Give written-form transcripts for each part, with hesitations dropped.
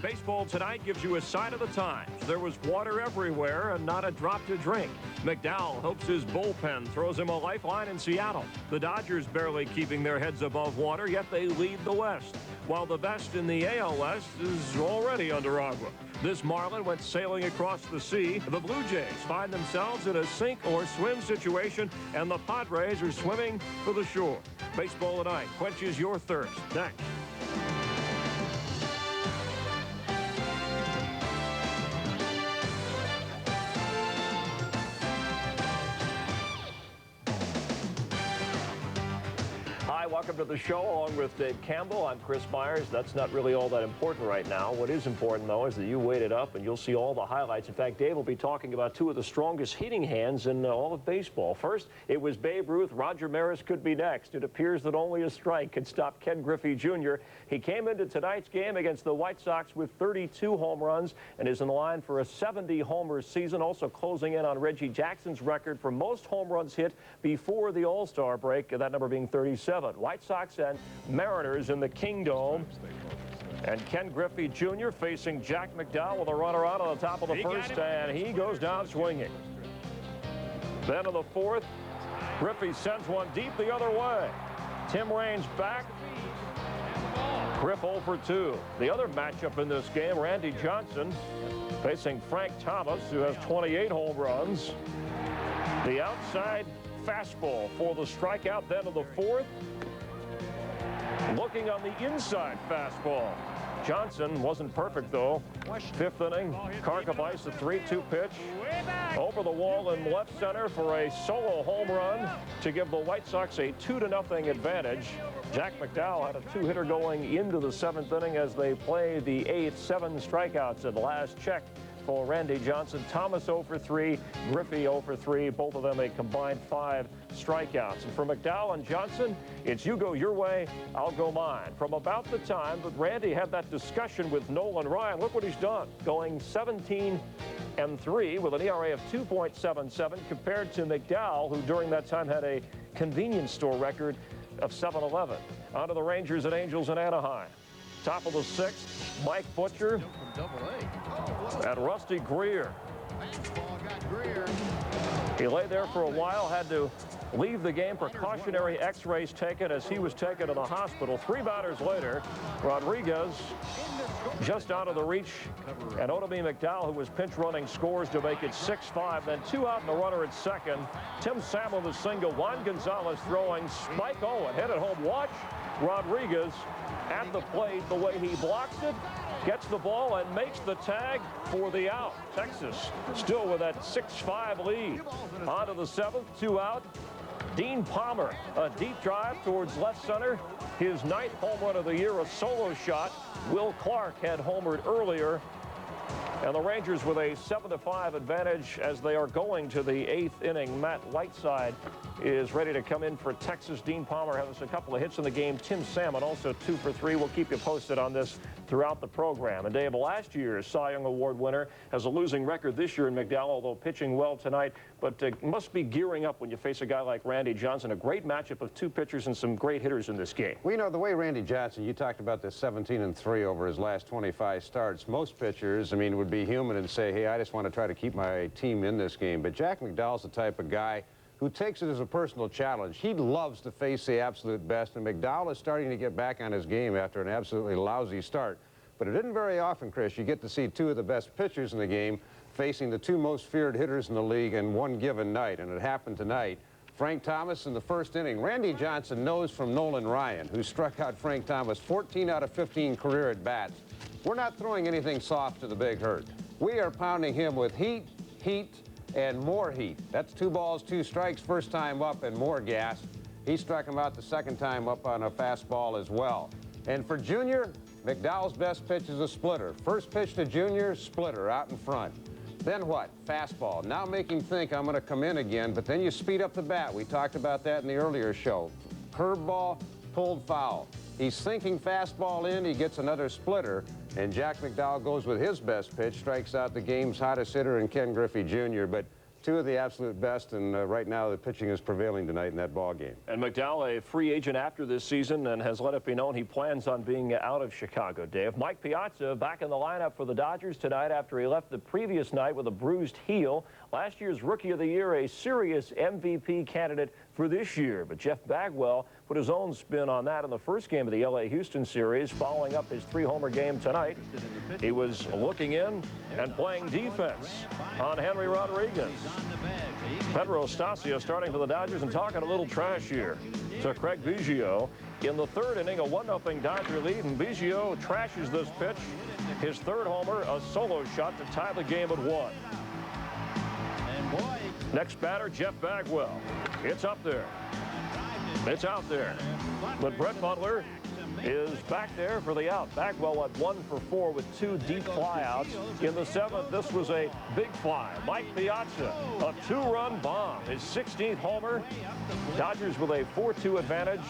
Baseball tonight gives you a sign of the times. There was water everywhere and not a drop to drink. McDowell hopes his bullpen throws him a lifeline in Seattle. The Dodgers barely keeping their heads above water, yet they lead the West, while the best in the AL West is already under agua. This Marlin went sailing across the sea. The Blue Jays find themselves in a sink or swim situation, and the Padres are swimming for the shore. Baseball tonight quenches your thirst. Next. Welcome to the show, along with Dave Campbell. I'm Chris Myers. That's not really all that important right now. What is important, though, is that you waited up and you'll see all the highlights. In fact, Dave will be talking about two of the strongest hitting hands in all of baseball. First, it was Babe Ruth. Roger Maris could be next. It appears that only a strike could stop Ken Griffey Jr. He came into tonight's game against the White Sox with 32 home runs and is in line for a 70-homer season, also closing in on Reggie Jackson's record for most home runs hit before the All-Star break, that number being 37. White Sox and Mariners in the Kingdome. And Ken Griffey Jr. facing Jack McDowell with a runner out on the top of the first, and he goes down swinging. Then in the fourth, Griffey sends one deep the other way. Tim Raines back. Griff 0 for 2. The other matchup in this game, Randy Johnson facing Frank Thomas, who has 28 home runs. The outside fastball for the strikeout. Then in the fourth, looking on the inside fastball. Johnson wasn't perfect, though. Fifth inning, Karkovice, a 3-2 pitch over the wall in left center for a solo home run to give the White Sox a 2-0 advantage. Jack McDowell had a two-hitter going into the seventh inning as they play the eighth. 7 strikeouts at last check for Randy Johnson. Thomas 0 for 3, Griffey 0 for 3, both of them a combined 5 strikeouts. And for McDowell and Johnson, it's you go your way, I'll go mine. From about the time that Randy had that discussion with Nolan Ryan, look what he's done, going 17-3 with an ERA of 2.77 compared to McDowell, who during that time had a convenience store record of 7-11. On to the Rangers and Angels in Anaheim. Top of the sixth, Mike Butcher and Rusty Greer. He lay there for a while, had to leave the game. Precautionary x-rays taken as he was taken to the hospital. 3 batters later, Rodriguez just out of the reach, and Odom McDowell, who was pinch running, scores to make it 6-5. Then 2 out and the runner at second. Tim Salmon the single. Juan Gonzalez throwing. Spike Owen hit it home. Watch Rodriguez at the plate, the way he blocks it, gets the ball and makes the tag for the out. Texas still with that 6-5 lead. On to the seventh, 2 out. Dean Palmer, a deep drive towards left center. His 9th home run of the year, a solo shot. Will Clark had homered earlier. And the Rangers with a 7-5 advantage as they are going to the 8th inning. Matt Whiteside is ready to come in for Texas. Dean Palmer has a couple of hits in the game. Tim Salmon also 2 for 3. We'll keep you posted on this throughout the program. And Dave, last year's Cy Young Award winner has a losing record this year in McDowell, although pitching well tonight. But must be gearing up when you face a guy like Randy Johnson. A great matchup of 2 pitchers and some great hitters in this game. Well, you know, the way Randy Johnson, you talked about this 17-3 over his last 25 starts. Most pitchers, I mean, would be human and say, hey, I just want to try to keep my team in this game. But Jack McDowell's the type of guy who takes it as a personal challenge. He loves to face the absolute best, and McDowell is starting to get back on his game after an absolutely lousy start. But it isn't very often, Chris, you get to see 2 of the best pitchers in the game facing the 2 most feared hitters in the league in one given night, and it happened tonight. Frank Thomas in the first inning. Randy Johnson knows from Nolan Ryan, who struck out Frank Thomas 14 out of 15 career at-bats. We're not throwing anything soft to the big hurt. We are pounding him with heat, and more heat. That's 2 balls, 2 strikes, first time up, and more gas. He struck him out the second time up on a fastball as well. And for Junior, McDowell's best pitch is a splitter. First pitch to Junior, splitter out in front. Then what? Fastball. Now make him think I'm going to come in again, but then you speed up the bat. We talked about that in the earlier show. Curveball, pulled foul. He's thinking fastball in, he gets another splitter, and Jack McDowell goes with his best pitch, strikes out the game's hottest hitter in Ken Griffey Jr. But two of the absolute best, and right now the pitching is prevailing tonight in that ball game. And McDowell, a free agent after this season, and has let it be known he plans on being out of Chicago, Dave. Mike Piazza back in the lineup for the Dodgers tonight after he left the previous night with a bruised heel. Last year's Rookie of the Year, a serious MVP candidate for this year. But Jeff Bagwell put his own spin on that in the first game of the L.A.-Houston series, following up his 3-homer game tonight. He was looking in and playing defense on Henry Rodriguez. Pedro Estacio starting for the Dodgers and talking a little trash here to Craig Biggio. In the third inning, a 1-0 Dodger lead, and Biggio trashes this pitch. His third homer, a solo shot to tie the game at 1. Next batter, Jeff Bagwell. It's up there. It's out there. But Brett Butler is back there for the out. Bagwell went 1 for 4 with 2 deep flyouts. In the 7th, this was a big fly. Mike Piazza, a 2-run bomb. His 16th homer. Dodgers with a 4-2 advantage.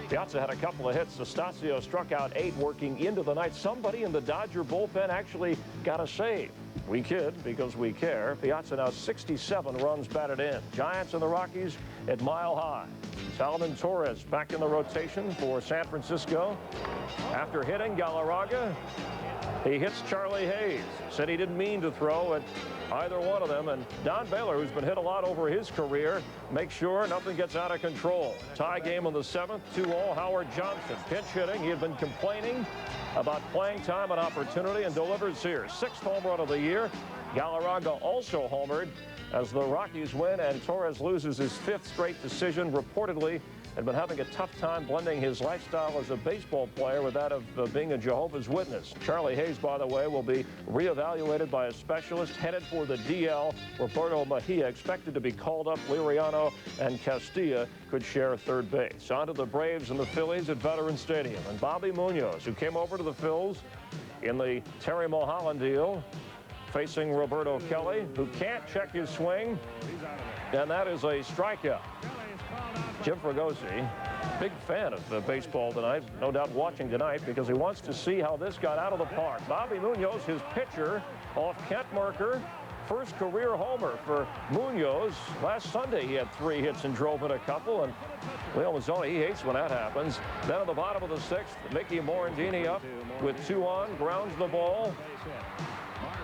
Piazza had a couple of hits. Estacio struck out 8 working into the night. Somebody in the Dodger bullpen actually got a save. We kid because we care. Piazza now 67 runs batted in. Giants and the Rockies at Mile High. Salvador Torres back in the rotation for San Francisco. After hitting Galarraga, he hits Charlie Hayes. Said he didn't mean to throw at either one of them. And Don Baylor, who's been hit a lot over his career, makes sure nothing gets out of control. Tie game in the 7th, 2-all. Howard Johnson pinch hitting. He had been complaining about playing time and opportunity, and delivers here. 6th home run of the year. Galarraga also homered as the Rockies win, and Torres loses his 5th straight decision. Reportedly had been having a tough time blending his lifestyle as a baseball player with that of being a Jehovah's Witness. Charlie Hayes, by the way, will be reevaluated by a specialist, headed for the DL. Roberto Mejia expected to be called up. Liriano and Castilla could share third base. On to the Braves and the Phillies at Veterans Stadium. And Bobby Munoz, who came over to the Phils in the Terry Mulholland deal, facing Roberto Kelly, who can't check his swing, and that is a strikeout. Jim Fregosi, big fan of baseball tonight, no doubt watching tonight, because he wants to see how this got out of the park. Bobby Munoz, his pitcher, off Kent Merker. First career homer for Munoz. Last Sunday, he had 3 hits and drove in a couple, and Leo Mazzoni, he hates when that happens. Then at the bottom of the 6th, Mickey Morandini up with 2 on, grounds the ball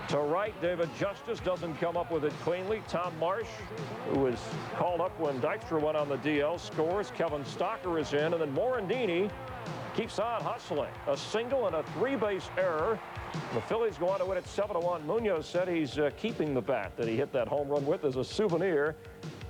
to right. David Justice doesn't come up with it cleanly. Tom Marsh, who was called up when Dykstra went on the DL, scores. Kevin Stocker is in, and then Morandini keeps on hustling. A single and a 3-base error. The Phillies go on to win at 7-1. Munoz said he's keeping the bat that he hit that home run with as a souvenir.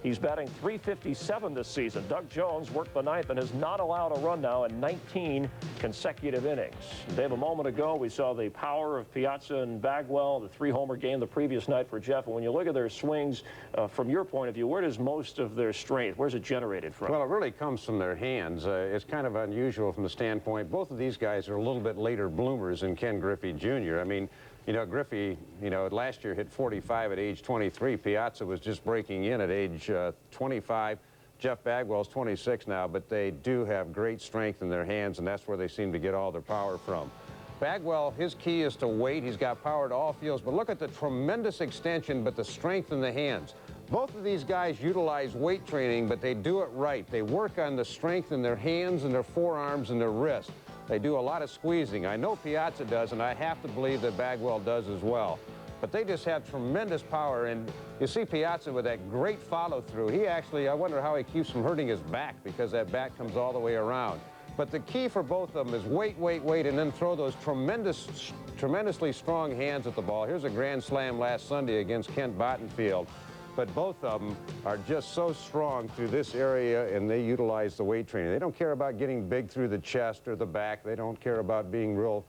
He's batting .357 this season. Doug Jones worked the 9th and has not allowed a run now in 19 consecutive innings. Dave, a moment ago, we saw the power of Piazza and Bagwell, the 3-homer game the previous night for Jeff. And when you look at their swings, from your point of view, where does most of their strength, where's it generated from? Well, it really comes from their hands. It's kind of unusual from the standpoint. Both of these guys are a little bit later bloomers than Ken Griffey Jr. I mean, you know, Griffey, you know, last year hit 45 at age 23. Piazza was just breaking in at age 25. Jeff Bagwell's 26 now, but they do have great strength in their hands, and that's where they seem to get all their power from. Bagwell, his key is to weight. He's got power to all fields, but look at the tremendous extension, but the strength in the hands. Both of these guys utilize weight training, but they do it right. They work on the strength in their hands and their forearms and their wrists. They do a lot of squeezing. I know Piazza does, and I have to believe that Bagwell does as well. But they just have tremendous power, and you see Piazza with that great follow-through. He actually, I wonder how he keeps from hurting his back, because that bat comes all the way around. But the key for both of them is wait, and then throw those tremendously strong hands at the ball. Here's a grand slam last Sunday against Kent Bottenfield. But both of them are just so strong through this area, and they utilize the weight training. They don't care about getting big through the chest or the back. They don't care about being real,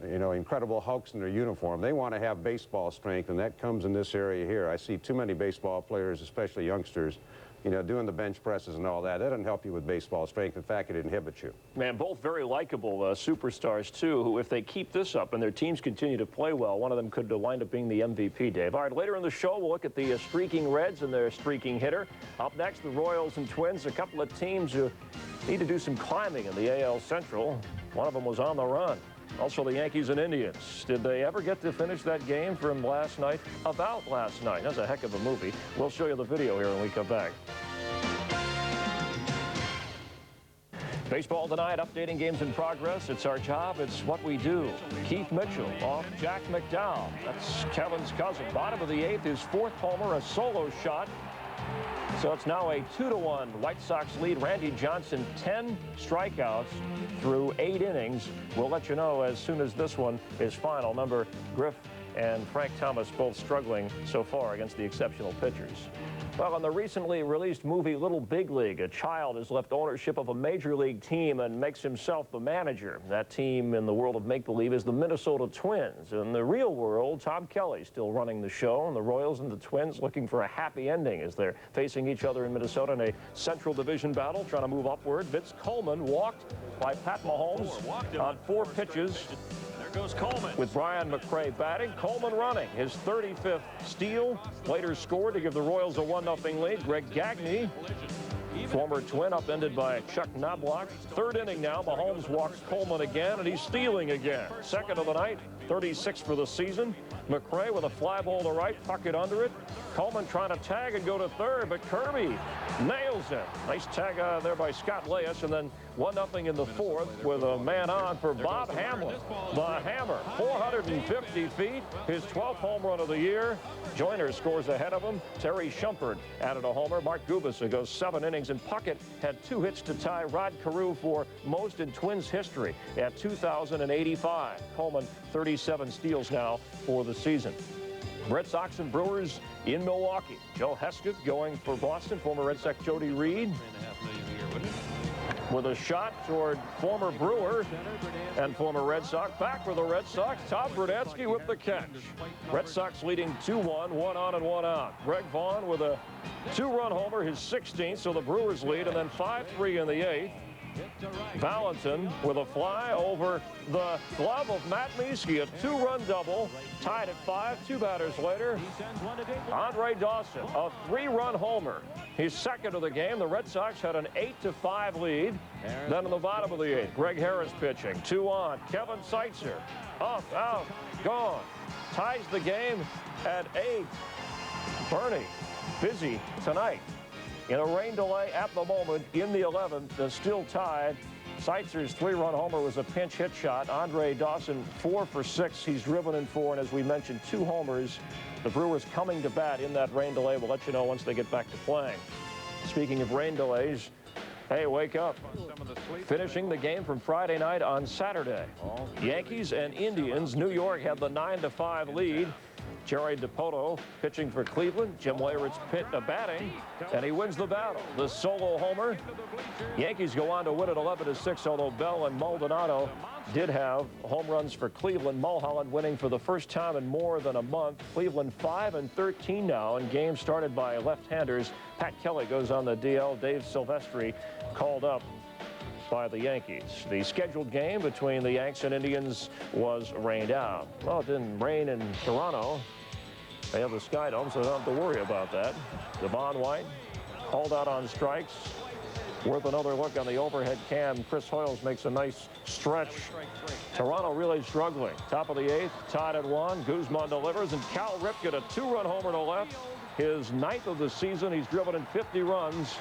you know, incredible hulks in their uniform. They want to have baseball strength, and that comes in this area here. I see too many baseball players, especially youngsters, you know, doing the bench presses and all that. That doesn't help you with baseball strength. In fact, it inhibits you. Man, both very likable superstars, too, who, if they keep this up and their teams continue to play well, one of them could wind up being the MVP, Dave. All right, later in the show, we'll look at the streaking Reds and their streaking hitter. Up next, the Royals and Twins, a couple of teams who need to do some climbing in the AL Central. One of them was on the run. Also, the Yankees and Indians. Did they ever get to finish that game from last night? About last night. That's a heck of a movie. We'll show you the video here when we come back. Baseball tonight, updating games in progress. It's our job. It's what we do. Keith Mitchell off Jack McDowell. That's Kevin's cousin. Bottom of the 8th, his 4th homer, a solo shot. So it's now a 2-1 White Sox lead. Randy Johnson, 10 strikeouts through 8 innings. We'll let you know as soon as this one is final. Remember, Griff and Frank Thomas both struggling so far against the exceptional pitchers. Well, in the recently released movie Little Big League, a child has left ownership of a major league team and makes himself the manager. That team in the world of make-believe is the Minnesota Twins. In the real world, Tom Kelly's still running the show, and the Royals and the Twins looking for a happy ending as they're facing each other in Minnesota in a Central Division battle, trying to move upward. Vince Coleman walked by Pat Mahomes on 4 pitches. Goes Coleman. With Brian McRae batting, Coleman running his 35th steal. Later scored to give the Royals a 1-0 lead. Greg Gagne, former Twin, upended by Chuck Knobloch. 3rd inning now. Mahomes walks Coleman again, and he's stealing again. 2nd of the night, 36 for the season. McRae with a fly ball to right, puck it under it. Coleman trying to tag and go to 3rd, but Kirby nails it. Nice tag there by Scott Leyes, and then 1-0 in the 4th with a man on for Bob Hamlin. The Hammer, 450 feet, his 12th home run of the year. Joyner scores ahead of him. Terry Shumpert added a homer. Mark Gubicza goes 7 innings, and Puckett had 2 hits to tie Rod Carew for most in Twins history at 2,085. Coleman, 37 steals now for the season. Red Sox and Brewers in Milwaukee. Joe Hesketh going for Boston. Former Red Sox Jody Reed with a shot toward former Brewer and former Red Sox. Back for the Red Sox, Tom Brunansky with the catch. Red Sox leading 2-1, 1 on and 1 out. Greg Vaughn with a 2-run homer, his 16th, so the Brewers lead, and then 5-3 in the 8th. Valentin with a fly over the glove of Matt Mieske, a 2-run double, tied at 5. 2 batters later, Andre Dawson, a 3-run homer. He's 2nd of the game. The Red Sox had an 8-5 lead. Then in the bottom of the 8th, Greg Harris pitching. 2 on. Kevin Seitzer, up, out, gone. Ties the game at 8. Bernie, busy tonight. In a rain delay at the moment in the 11th, still tied. Seitzer's 3-run homer was a pinch hit shot. Andre Dawson, 4 for 6. He's driven in 4, and as we mentioned, 2 homers. The Brewers coming to bat in that rain delay. We'll let you know once they get back to playing. Speaking of rain delays, hey, wake up. Finishing the game from Friday night on Saturday. Yankees and Indians. New York had the 9-5 lead. Jerry DiPoto pitching for Cleveland. Jim Leyritz batting, and he wins the battle. The solo homer. Yankees go on to win it 11-6, although Bell and Maldonado did have home runs for Cleveland. Mulholland winning for the first time in more than a month. Cleveland 5-13 now, and games started by left-handers. Pat Kelly goes on the DL. Dave Silvestri called up by the Yankees. The scheduled game between the Yanks and Indians was rained out. Well, it didn't rain in Toronto. They have the Sky Dome, so they don't have to worry about that. Devon White called out on strikes. Worth another look on the overhead cam. Chris Hoyles makes a nice stretch. Toronto really struggling. Top of the 8th, tied at 1. Guzman delivers, and Cal Ripken, a 2-run homer to left. His 9th of the season. He's driven in 50 runs.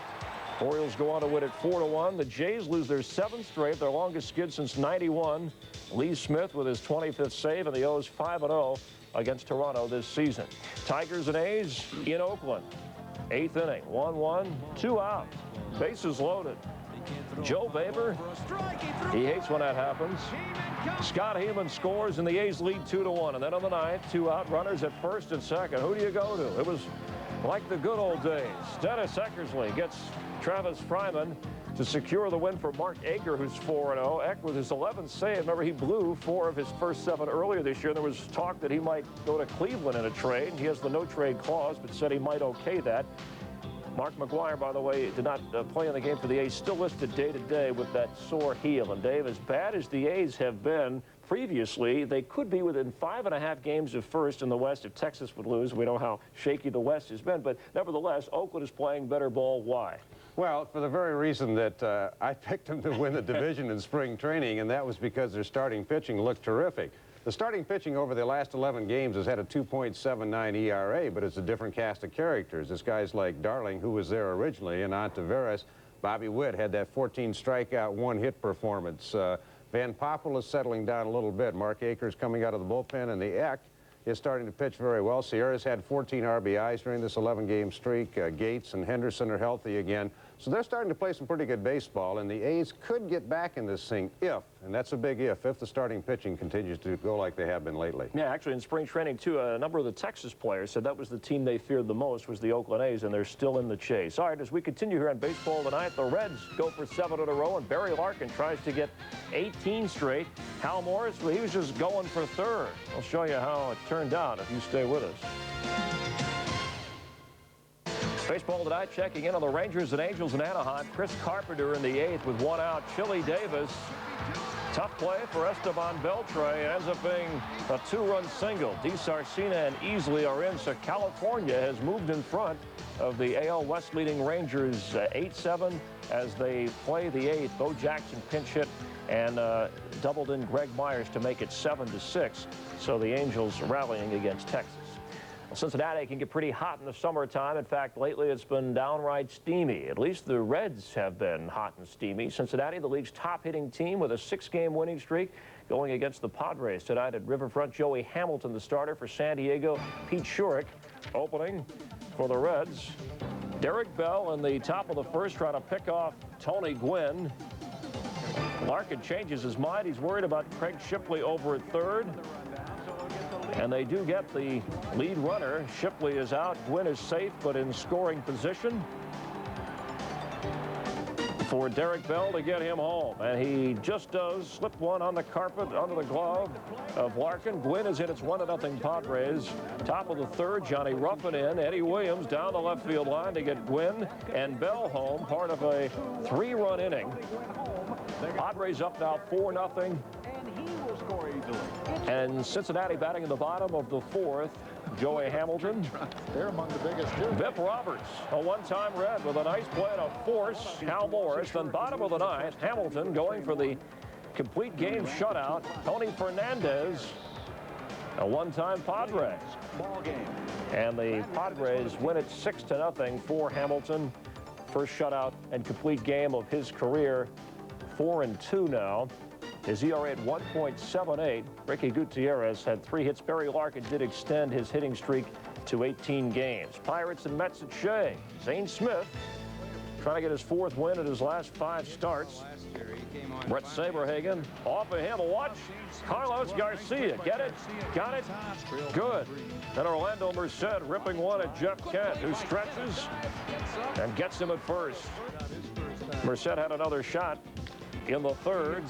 Orioles go on to win it 4-1. The Jays lose their 7th straight, their longest skid since '91. Lee Smith with his 25th save, and the O's 5-0 against Toronto this season. Tigers and A's in Oakland. 8th inning, 1-1, 2 out. Bases loaded. Joe Baber, he hates when that happens. Scott Heeman scores, and the A's lead 2-1. And then on the 9th, 2 out, runners at 1st and 2nd. Who do you go to? It was like the good old days. Dennis Eckersley gets Travis Fryman to secure the win for Mark Ager, who's 4-0. Eck with his 11th save. Remember, he blew 4 of his first 7 earlier this year. There was talk that he might go to Cleveland in a trade. He has the no-trade clause, but said he might okay that. Mark McGwire, by the way, did not play in the game for the A's, still listed day-to-day with that sore heel. And, Dave, as bad as the A's have been previously, they could be within 5.5 games of first in the West if Texas would lose. We know how shaky the West has been. But, nevertheless, Oakland is playing better ball. Why? Well, for the very reason that I picked them to win the division in spring training, and that was because their starting pitching looked terrific. The starting pitching over the last 11 games has had a 2.79 ERA, but it's a different cast of characters. It's guys like Darling, who was there originally, and Ontiveros. Bobby Witt had that 14 strikeout, 1-hit performance. Van Poppel is settling down a little bit. Mark Akers coming out of the bullpen, and the Eck is starting to pitch very well. Sierra's had 14 RBIs during this 11-game streak. Gates and Henderson are healthy again. So they're starting to play some pretty good baseball, and the A's could get back in this thing if, and that's a big if the starting pitching continues to go like they have been lately. Yeah, actually in spring training, too, a number of the Texas players said that was the team they feared the most was the Oakland A's, and they're still in the chase. All right, as we continue here on Baseball Tonight, the Reds go for 7 in a row, and Barry Larkin tries to get 18 straight. Hal Morris, well, he was just going for third. I'll show you how it turned out if you stay with us. Baseball Tonight, checking in on the Rangers and Angels in Anaheim. Chris Carpenter in the 8th with 1 out. Chili Davis. Tough play for Esteban Beltre. It ends up being a 2-run single. DeSarcina and Easley are in, so California has moved in front of the AL West leading Rangers 8-7 as they play the 8th. Bo Jackson pinch hit and doubled in Greg Myers to make it 7-6. So the Angels rallying against Texas. Cincinnati can get pretty hot in the summertime. In fact, lately it's been downright steamy. At least the Reds have been hot and steamy. Cincinnati, the league's top hitting team with a 6-game winning streak, going against the Padres tonight at Riverfront. Joey Hamilton, the starter for San Diego. Pete Schurik opening for the Reds. Derek Bell in the top of the first trying to pick off Tony Gwynn. Larkin changes his mind. He's worried about Craig Shipley over at third. And they do get the lead runner. Shipley is out. Gwynn is safe, but in scoring position for Derek Bell to get him home. And he just does slip one on the carpet under the glove of Larkin. Gwynn is in. It's 1-0 Padres. Top of the third, Johnny Ruffin in. Eddie Williams down the left field line to get Gwynn and Bell home. Part of a 3-run inning. Padres up now 4-0. And Cincinnati batting in the bottom of the 4th. Joey Hamilton. They're among the biggest too. Biff Roberts, a one-time Red with a nice play to force Hal Morris. Then bottom of the 9th, Hamilton going for the complete game shutout. Tony Fernandez, a one-time Padre. And the Padres win it 6-0 for Hamilton. First shutout and complete game of his career. 4-2 now. His ERA at 1.78. Ricky Gutierrez had 3 hits. Barry Larkin did extend his hitting streak to 18 games. Pirates and Mets at Shea. Zane Smith trying to get his 4th win in his last 5 starts. Brett Saberhagen off of him. Watch Carlos Garcia. Get it? Got it? Good. Then Orlando Merced ripping one at Jeff Kent, who stretches and gets him at first. Merced had another shot in the 3rd,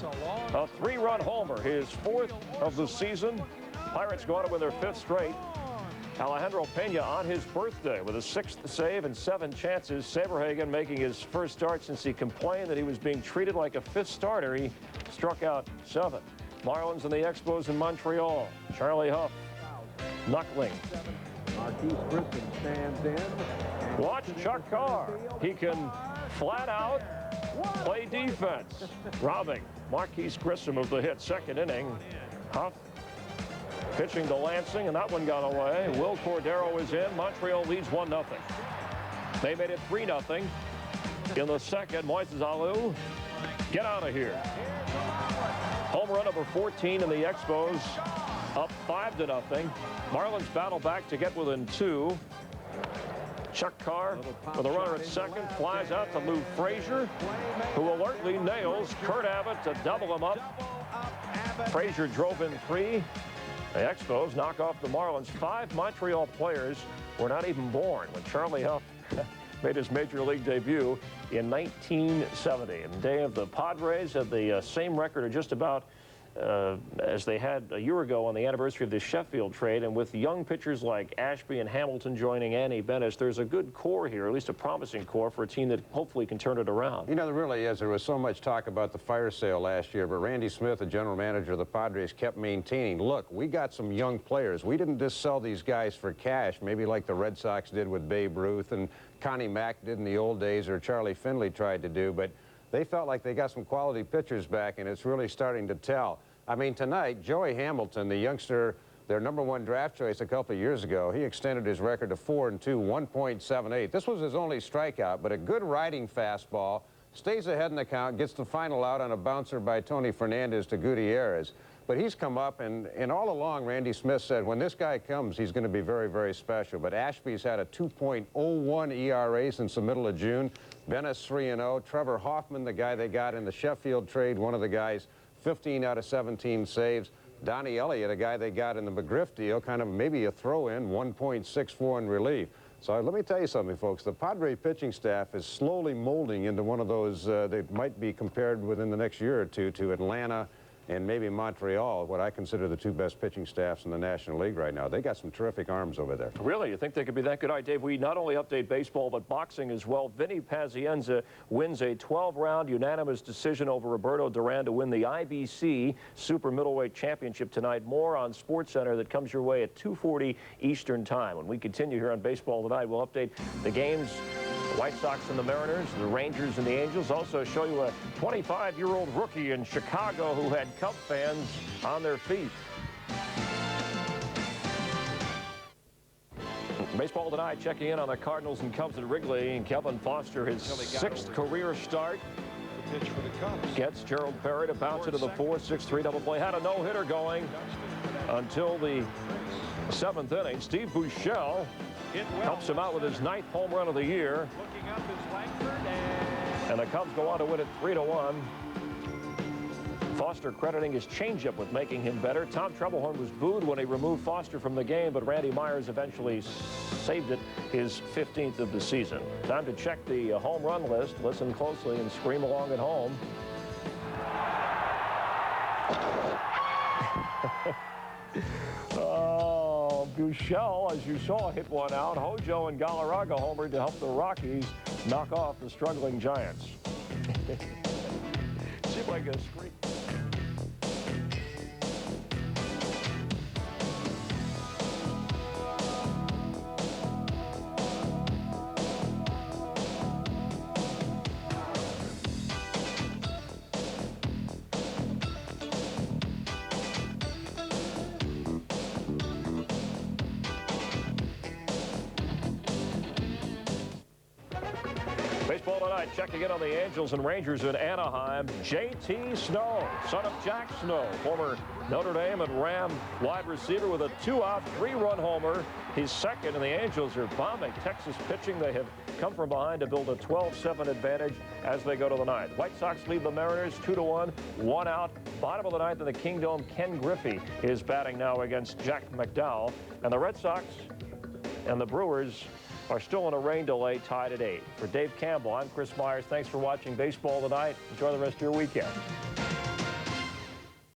a 3-run homer, his 4th of the season. Pirates go on to win their 5th straight. Alejandro Pena on his birthday with a 6th save and 7 chances. Saberhagen making his first start since he complained that he was being treated like a 5th starter. He struck out 7. Marlins and the Expos in Montreal. Charlie Huff knuckling. Stands in. Watch Chuck Carr. He can flat out play defense. Robbing Marquise Grissom of the hit. 2nd inning. Huff pitching to Lansing, and that one got away. Will Cordero is in. Montreal leads 1-0. They made it 3-0 in the 2nd. Moises Alou, get out of here. Home run number 14 in the Expos, up 5-0. Marlins battle back to get within 2. Chuck Carr with a runner at 2nd, flies out to Lou Frazier, who alertly nails Kurt Abbott to double him up. Frazier drove in 3. The Expos knock off the Marlins. 5 Montreal players were not even born when Charlie Huff made his major league debut in 1970. And Dave, the Padres had the same record, or just about, as they had a year ago on the anniversary of the Sheffield trade. And with young pitchers like Ashby and Hamilton joining Andy Bennis, there's a good core here, at least a promising core for a team that hopefully can turn it around. You know, there really is. There was so much talk about the fire sale last year, but Randy Smith, the general manager of the Padres, kept maintaining, look, we got some young players. We didn't just sell these guys for cash, maybe like the Red Sox did with Babe Ruth and Connie Mack did in the old days, or Charlie Finley tried to do, but they felt like they got some quality pitchers back, and it's really starting to tell. I mean, tonight, Joey Hamilton, the youngster, their #1 draft choice a couple of years ago, he extended his record to 4-2, 1.78. This was his only strikeout, but a good riding fastball, stays ahead in the count, gets the final out on a bouncer by Tony Fernandez to Gutierrez. But he's come up, and all along, Randy Smith said, when this guy comes, he's going to be very, very special. But Ashby's had a 2.01 ERA since the middle of June. Bennis 3-0. Trevor Hoffman, the guy they got in the Sheffield trade, one of the guys, 15 out of 17 saves. Donnie Elliott, a guy they got in the McGriff deal, kind of maybe a throw-in, 1.64 in relief. So let me tell you something, folks. The Padre pitching staff is slowly molding into one of those that might be compared within the next year or two to Atlanta and maybe Montreal, what I consider the 2 best pitching staffs in the National League right now. They got some terrific arms over there. Really? You think they could be that good? All right, Dave, we not only update baseball, but boxing as well. Vinny Pazienza wins a 12-round unanimous decision over Roberto Duran to win the IBC Super Middleweight Championship tonight. More on SportsCenter that comes your way at 2:40 Eastern Time. When we continue here on Baseball Tonight, we'll update the games. The White Sox and the Mariners, the Rangers and the Angels. Also show you a 25-year-old rookie in Chicago who had Cub fans on their feet. Baseball Tonight, checking in on the Cardinals and Cubs at Wrigley. And Kevin Foster, his 6th career start. Pitch for the Cubs. Gets Gerald Perry to bounce into the 4-6-3 double play. Had a no-hitter going until the 7th inning. Steve Buechele helps him out with his 9th home run of the year. And the Cubs go on to win it 3-1. Foster crediting his changeup with making him better. Tom Trebelhorn was booed when he removed Foster from the game, but Randy Myers eventually saved it, his 15th of the season. Time to check the home run list. Listen closely and scream along at home. Buechele, as you saw, hit one out. Hojo and Galarraga homered to help the Rockies knock off the struggling Giants. Seemed like a streak. Baseball Tonight, checking in on the Angels and Rangers in Anaheim. J.T. Snow, son of Jack Snow, former Notre Dame and Ram wide receiver with a 2-out, 3-run homer. He's second, and the Angels are bombing Texas pitching. They have come from behind to build a 12-7 advantage as they go to the 9th. White Sox lead the Mariners 2-1, 1 out. Bottom of the 9th in the Kingdome, Ken Griffey is batting now against Jack McDowell. And the Red Sox and the Brewers are still in a rain delay, tied at 8. For Dave Campbell, I'm Chris Myers. Thanks for watching Baseball Tonight. Enjoy the rest of your weekend.